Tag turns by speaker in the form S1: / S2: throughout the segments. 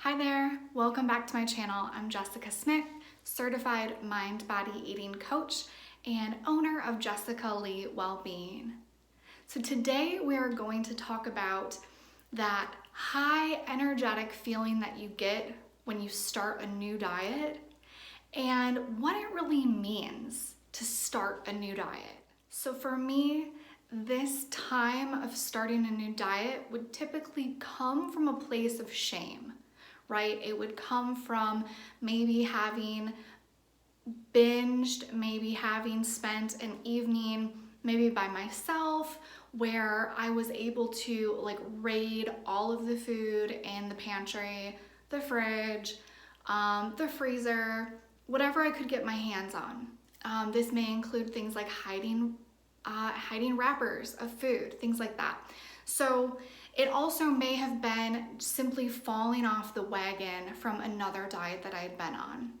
S1: Hi there, welcome back to my channel. I'm Jessica Smith, certified mind-body eating coach and owner of Jessica Lee Wellbeing. So today we are going to talk about that high energetic feeling that you get when you start a new diet and what it really means to start a new diet. So for me, this time of starting a new diet would typically come from a place of shame, right? It would come from maybe having binged, maybe having spent an evening maybe by myself where I was able to raid all of the food in the pantry, the fridge, the freezer, whatever I could get my hands on. This may include things like hiding wrappers of food, things like that. So it also may have been simply falling off the wagon from another diet that I had been on.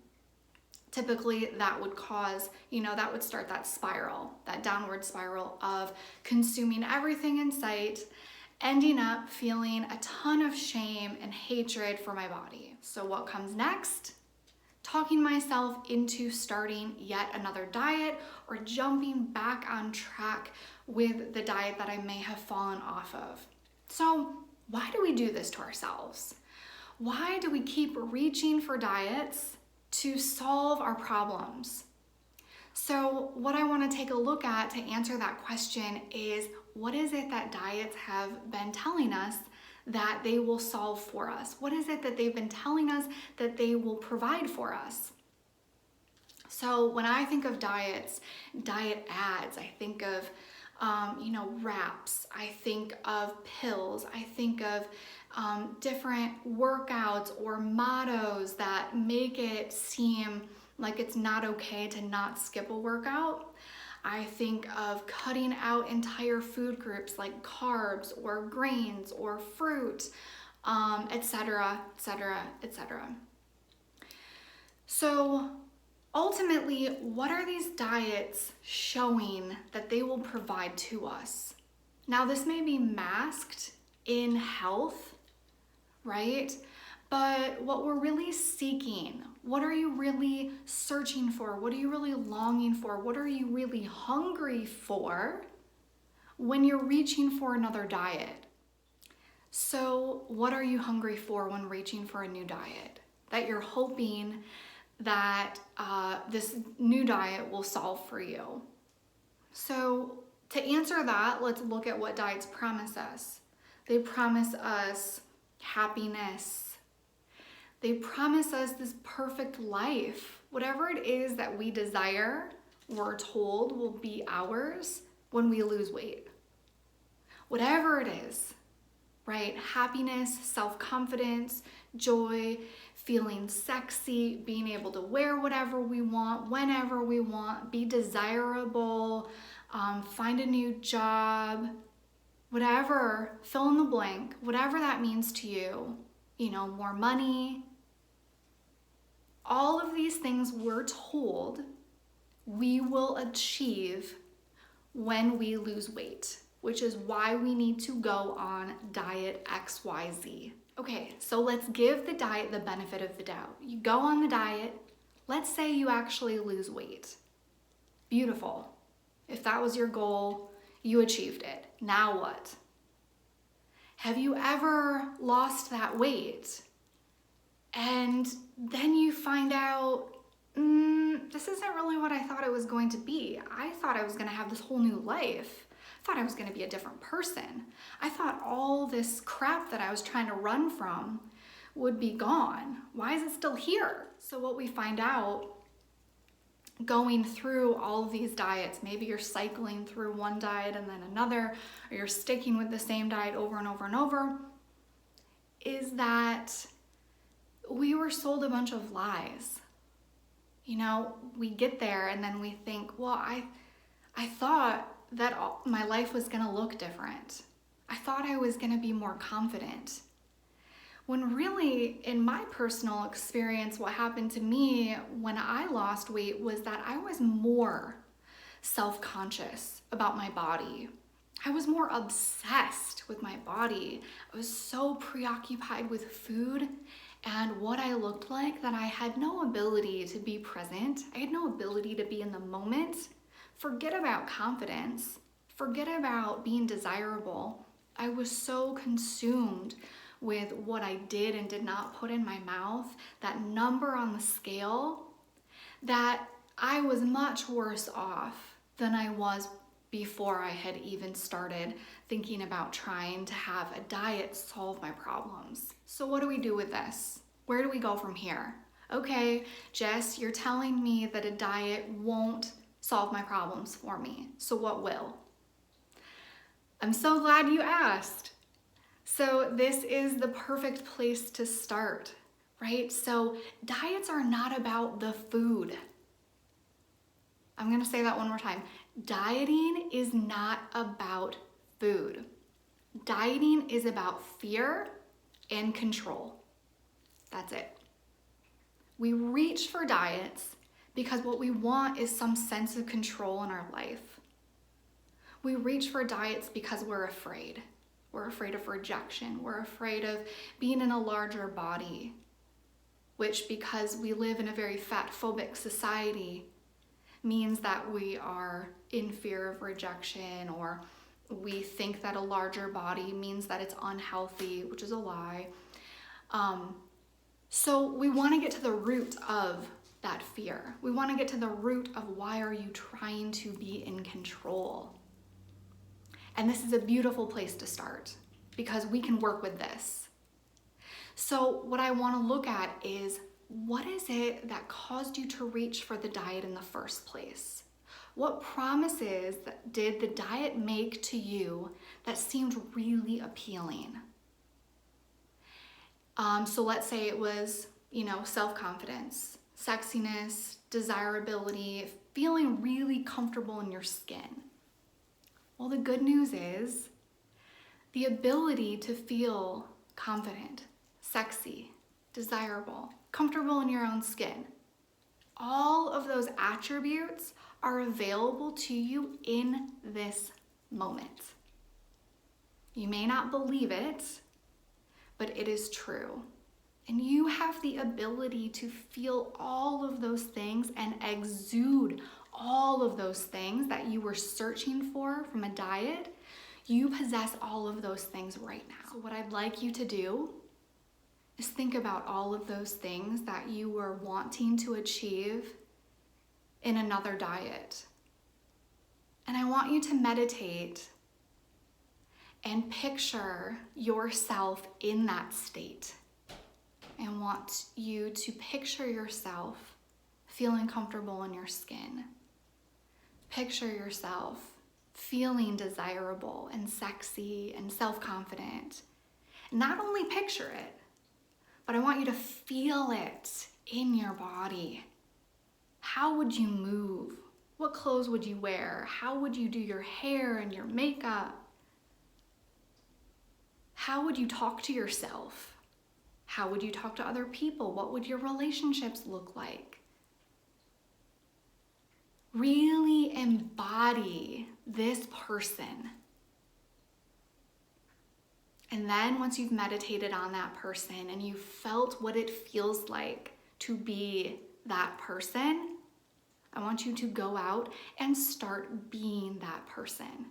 S1: Typically that would cause, that would start that spiral, that downward spiral of consuming everything in sight, ending up feeling a ton of shame and hatred for my body. So what comes next? Talking myself into starting yet another diet or jumping back on track with the diet that I may have fallen off of. So why do we do this to ourselves? Why do we keep reaching for diets to solve our problems? So what I want to take a look at to answer that question is, what is it that diets have been telling us that they will solve for us? What is it that they've been telling us that they will provide for us? So when I think of diets, diet ads, I think of wraps, I think of pills, I think of different workouts or mottos that make it seem like it's not okay to not skip a workout. I think of cutting out entire food groups like carbs or grains or fruit, etc., etc., etc. So ultimately, what are these diets showing that they will provide to us? Now, this may be masked in health, right? But what we're really seeking, what are you really searching for? What are you really longing for? What are you really hungry for when you're reaching for another diet? So what are you hungry for when reaching for a new diet that you're hoping that this new diet will solve for you? So to answer that, let's look at what diets promise us. They promise us happiness. They promise us this perfect life. Whatever it is that we desire, we're told will be ours when we lose weight. Whatever it is, right? Happiness, self-confidence, joy, feeling sexy, being able to wear whatever we want, whenever we want, be desirable, find a new job, whatever, fill in the blank, whatever that means to you, more money. All of these things we're told we will achieve when we lose weight, which is why we need to go on diet XYZ. Okay, so let's give the diet the benefit of the doubt. You go on the diet, let's say you actually lose weight. Beautiful. If that was your goal, you achieved it. Now what? Have you ever lost that weight and then you find out, this isn't really what I thought it was going to be. I thought I was going to have this whole new life. I thought I was going to be a different person. I thought all this crap that I was trying to run from would be gone. Why is it still here? So what we find out going through all of these diets, maybe you're cycling through one diet and then another, or you're sticking with the same diet over and over and over, is that we were sold a bunch of lies. We get there and then we think, well, I thought that my life was gonna look different. I thought I was gonna be more confident. When really, in my personal experience, what happened to me when I lost weight was that I was more self-conscious about my body. I was more obsessed with my body. I was so preoccupied with food and what I looked like, that I had no ability to be present. I had no ability to be in the moment. Forget about confidence. Forget about being desirable. I was so consumed with what I did and did not put in my mouth, that number on the scale, that I was much worse off than I was before I had even started thinking about trying to have a diet solve my problems. So what do we do with this? Where do we go from here? Okay, Jess, you're telling me that a diet won't solve my problems for me. So what will? I'm so glad you asked. So this is the perfect place to start, right? So diets are not about the food. I'm gonna say that one more time. Dieting is not about food. Dieting is about fear and control. That's it. We reach for diets because what we want is some sense of control in our life. We reach for diets because we're afraid. We're afraid of rejection. We're afraid of being in a larger body, which, because we live in a very fat-phobic society, means that we are in fear of rejection, or we think that a larger body means that it's unhealthy, which is a lie. So we want to get to the root of that fear. We want to get to the root of why are you trying to be in control? And this is a beautiful place to start because we can work with this. So what I want to look at is, what is it that caused you to reach for the diet in the first place? What promises did the diet make to you that seemed really appealing? So let's say it was, self-confidence, sexiness, desirability, feeling really comfortable in your skin. Well, the good news is the ability to feel confident, sexy, desirable, comfortable in your own skin. All of those attributes are available to you in this moment. You may not believe it, but it is true. And you have the ability to feel all of those things and exude all of those things that you were searching for from a diet. You possess all of those things right now. So what I'd like you to do is think about all of those things that you were wanting to achieve in another diet. And I want you to meditate and picture yourself in that state. I want you to picture yourself feeling comfortable in your skin. Picture yourself feeling desirable and sexy and self-confident. Not only picture it, but I want you to feel it in your body. How would you move? What clothes would you wear? How would you do your hair and your makeup? How would you talk to yourself? How would you talk to other people? What would your relationships look like? Really embody this person. And then once you've meditated on that person and you've felt what it feels like to be that person, I want you to go out and start being that person,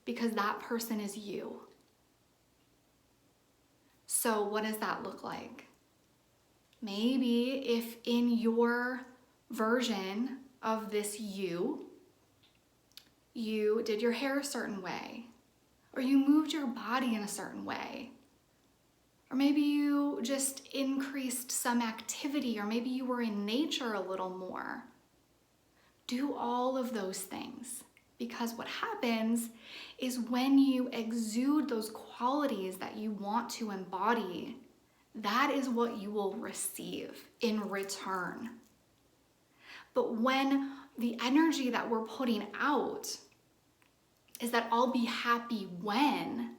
S1: because that person is you. So what does that look like? Maybe if in your version of this you did your hair a certain way, or you moved your body in a certain way, or maybe you just increased some activity, or maybe you were in nature a little more. Do all of those things, because what happens is when you exude those qualities that you want to embody, that is what you will receive in return. But when the energy that we're putting out is that I'll be happy when,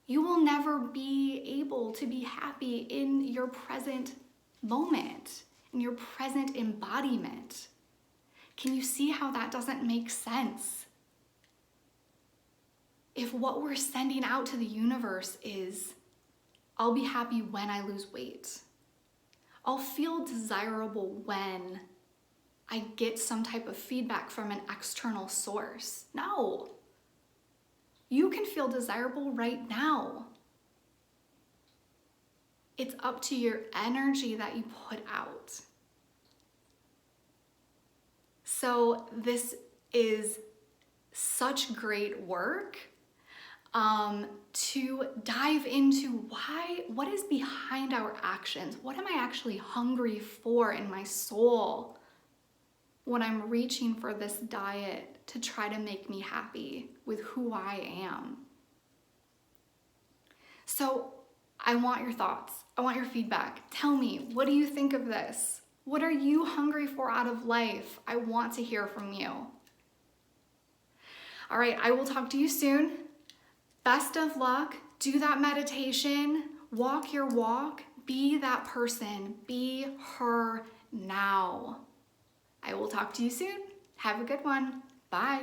S1: you will never be able to be happy in your present moment, in your present embodiment. Can you see how that doesn't make sense? If what we're sending out to the universe is I'll be happy when I lose weight. I'll feel desirable when I get some type of feedback from an external source. No. You can feel desirable right now. It's up to your energy that you put out. So this is such great work to dive into what is behind our actions? What am I actually hungry for in my soul when I'm reaching for this diet to try to make me happy with who I am? So I want your thoughts. I want your feedback. Tell me, what do you think of this? What are you hungry for out of life? I want to hear from you. All right, I will talk to you soon. Best of luck. Do that meditation. Walk your walk. Be that person. Be her now. I will talk to you soon. Have a good one. Bye.